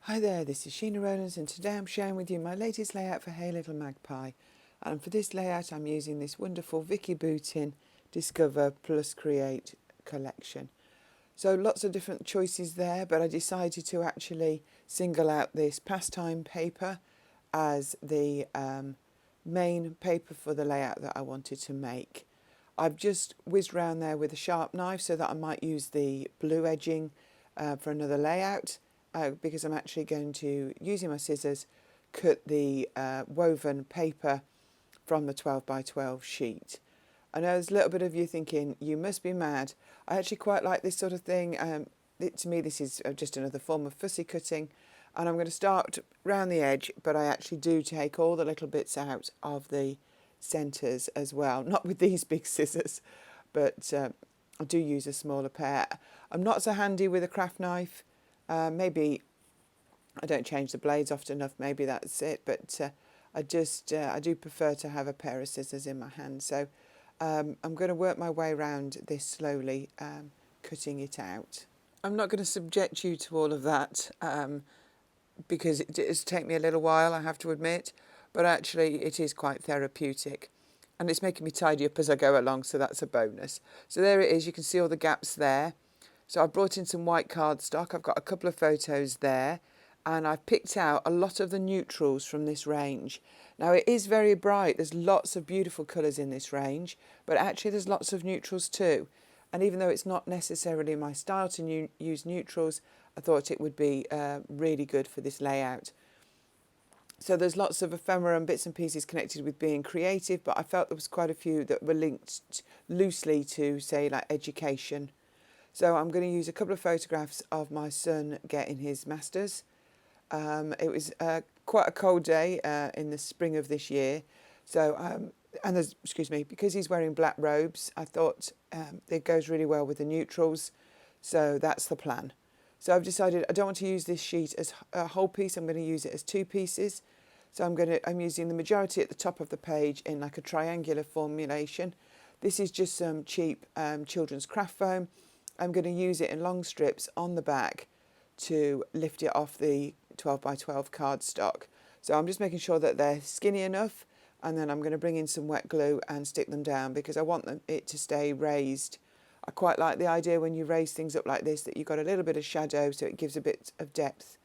Hi there, this is Sheena Rowlands and today I'm sharing with you my latest layout for Hey Little Magpie. And for this layout I'm using this wonderful Vickie Boutin Discover Create collection. So lots of different choices there, but I decided to actually single out this pastime paper as the main paper for the layout that I wanted to make. I've just whizzed around there with a sharp knife so that I might use the blue edging for another layout. Because I'm actually going to, using my scissors, cut the woven paper from the 12 by 12 sheet. I know there's a little bit of you thinking, you must be mad. I actually quite like this sort of thing. To me this is just another form of fussy cutting, and I'm going to start round the edge, but I actually do take all the little bits out of the centres as well. Not with these big scissors, but I do use a smaller pair. I'm not so handy with a craft knife. Maybe I don't change the blades often enough, maybe that's it, but I do prefer to have a pair of scissors in my hand. So I'm going to work my way around this slowly, cutting it out. I'm not going to subject you to all of that because it does take me a little while, I have to admit, but actually it is quite therapeutic. And it's making me tidy up as I go along, so that's a bonus. So there it is, you can see all the gaps there. So I've brought in some white cardstock. I've got a couple of photos there, and I've picked out a lot of the neutrals from this range. Now it is very bright. There's lots of beautiful colours in this range, but actually there's lots of neutrals too. And even though it's not necessarily my style to use neutrals, I thought it would be really good for this layout. So there's lots of ephemera and bits and pieces connected with being creative, but I felt there was quite a few that were linked loosely to, say, like education. So I'm going to use a couple of photographs of my son getting his masters. It was quite a cold day in the spring of this year. So, and there's, excuse me, because he's wearing black robes, I thought it goes really well with the neutrals. So that's the plan. So I've decided I don't want to use this sheet as a whole piece. I'm going to use it as two pieces. So I'm using the majority at the top of the page in like a triangular formulation. This is just some cheap children's craft foam. I'm going to use it in long strips on the back to lift it off the 12 by 12 cardstock. So I'm just making sure that they're skinny enough, and then I'm going to bring in some wet glue and stick them down because I want it to stay raised. I quite like the idea when you raise things up like this that you've got a little bit of shadow, so it gives a bit of depth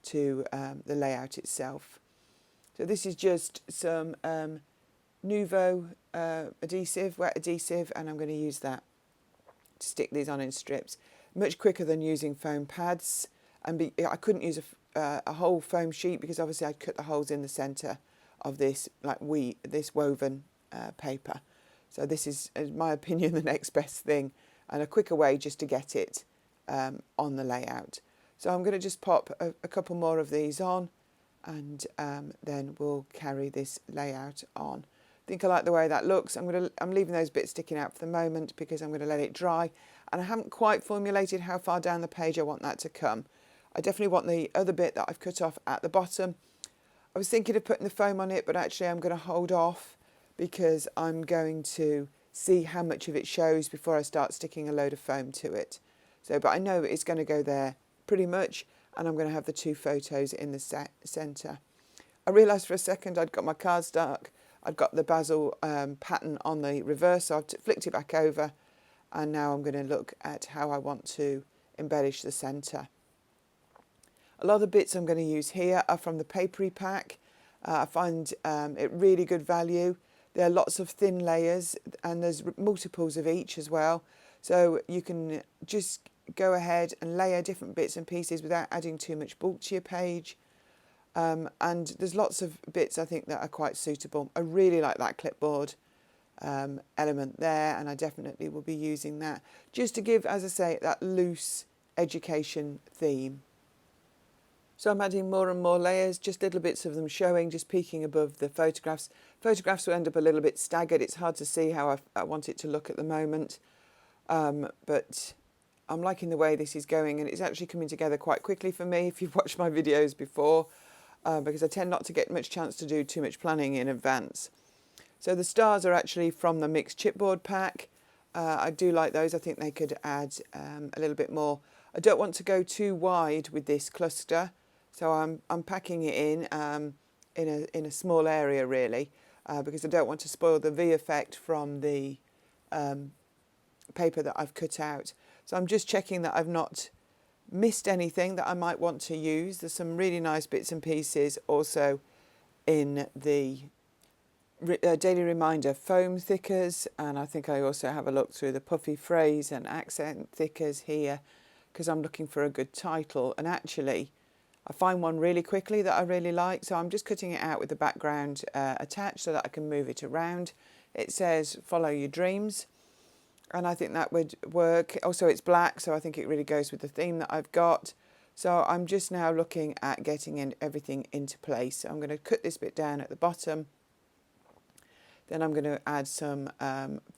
to the layout itself. So this is just some Nuvo adhesive, wet adhesive, and I'm going to use that to stick these on in strips. Much quicker than using foam pads, and I couldn't use a whole foam sheet because obviously I'd cut the holes in the centre of this this woven paper. So this is, in my opinion, the next best thing and a quicker way just to get it on the layout. So I'm going to just pop a couple more of these on, and then we'll carry this layout on. I think I like the way that looks. I'm leaving those bits sticking out for the moment because I'm going to let it dry, and I haven't quite formulated how far down the page I want that to come. I definitely want the other bit that I've cut off at the bottom. I was thinking of putting the foam on it, but actually I'm going to hold off because I'm going to see how much of it shows before I start sticking a load of foam to it. So, but I know it's going to go there pretty much, and I'm going to have the two photos in the centre. I realised for a second I'd got my cardstock, I'd got the basil pattern on the reverse, so I've flicked it back over, and now I'm going to look at how I want to embellish the centre. A lot of the bits I'm going to use here are from the papery pack. I find it really good value. There are lots of thin layers, and there's multiples of each as well. So you can just go ahead and layer different bits and pieces without adding too much bulk to your page. And there's lots of bits I think that are quite suitable. I really like that clipboard element there, and I definitely will be using that just to give, as I say, that loose education theme. So I'm adding more and more layers, just little bits of them showing, just peeking above the photographs. Photographs will end up a little bit staggered. It's hard to see how I want it to look at the moment, but I'm liking the way this is going, and it's actually coming together quite quickly for me if you've watched my videos before, because I tend not to get much chance to do too much planning in advance. So the stars are actually from the mixed chipboard pack. I do like those. I think they could add a little bit more. I don't want to go too wide with this cluster, So I'm packing it in a small area really, because I don't want to spoil the V effect from the paper that I've cut out. So I'm just checking that I've not missed anything that I might want to use. There's some really nice bits and pieces also in the daily reminder foam thickers, and I think I also have a look through the puffy phrase and accent thickers here because I'm looking for a good title, and actually I find one really quickly that I really like, so I'm just cutting it out with the background attached so that I can move it around. It says follow your dreams, and I think that would work. Also it's black, so I think it really goes with the theme that I've got. So I'm just now looking at getting everything into place. So I'm going to cut this bit down at the bottom. Then I'm going to add some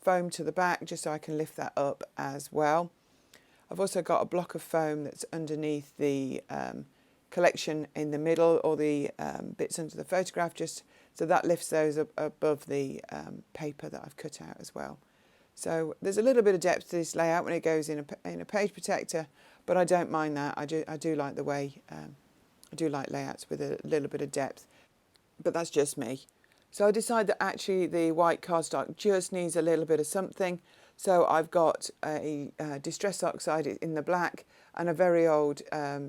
foam to the back just so I can lift that up as well. I've also got a block of foam that's underneath the collection in the middle, or the bits under the photograph, just so that lifts those up above the paper that I've cut out as well. So there's a little bit of depth to this layout when it goes in a page protector, but I don't mind that. I do like the way, I do like layouts with a little bit of depth, but that's just me. So I decided that actually the white cardstock just needs a little bit of something. So I've got a Distress Oxide in the black and a very old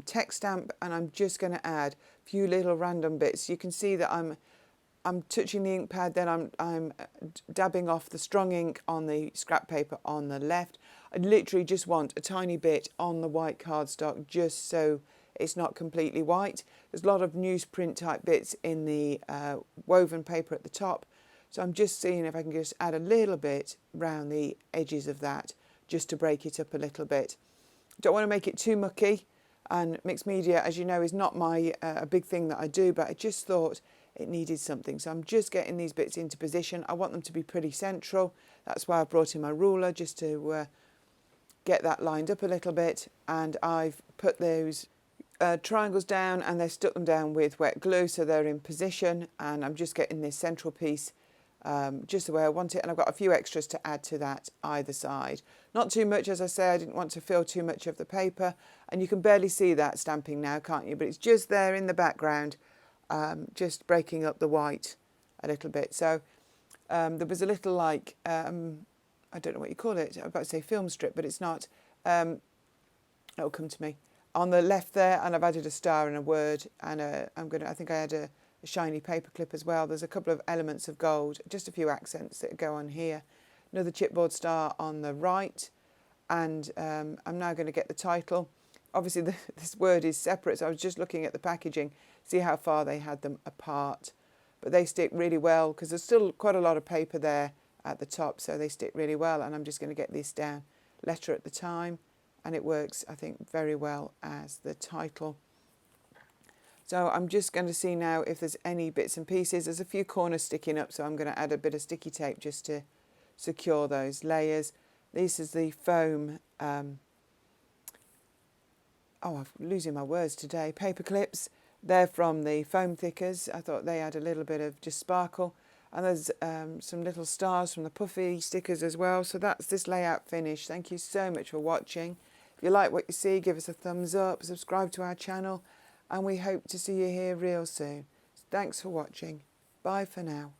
text stamp, and I'm just going to add a few little random bits. You can see that I'm touching the ink pad, then I'm dabbing off the strong ink on the scrap paper on the left. I literally just want a tiny bit on the white cardstock just so it's not completely white. There's a lot of newsprint type bits in the woven paper at the top. So I'm just seeing if I can just add a little bit around the edges of that just to break it up a little bit. Don't want to make it too mucky, and mixed media, as you know, is not my a big thing that I do, but I just thought it needed something. So I'm just getting these bits into position. I want them to be pretty central. That's why I brought in my ruler, just to get that lined up a little bit. And I've put those triangles down, and they've stuck them down with wet glue so they're in position, and I'm just getting this central piece just the way I want it, and I've got a few extras to add to that either side. Not too much, as I say, I didn't want to fill too much of the paper, and you can barely see that stamping now, can't you? But it's just there in the background, just breaking up the white a little bit. So there was a little like, I don't know what you call it, I was about to say film strip, but it's not. It'll come to me. On the left there, and I've added a star and a word, and I think I had a shiny paper clip as well. There's a couple of elements of gold, just a few accents that go on here. Another chipboard star on the right, and I'm now going to get the title. Obviously this word is separate, so I was just looking at the packaging, see how far they had them apart. But they stick really well because there's still quite a lot of paper there at the top, so they stick really well. And I'm just going to get this down, letter at the time, and it works, I think, very well as the title. So I'm just going to see now if there's any bits and pieces. There's a few corners sticking up, so I'm going to add a bit of sticky tape just to secure those layers. This is the foam, I'm losing my words today, paper clips. They're from the foam thickers. I thought they had a little bit of just sparkle. And there's some little stars from the puffy stickers as well. So that's this layout finished. Thank you so much for watching. If you like what you see, give us a thumbs up, subscribe to our channel, and we hope to see you here real soon. Thanks for watching. Bye for now.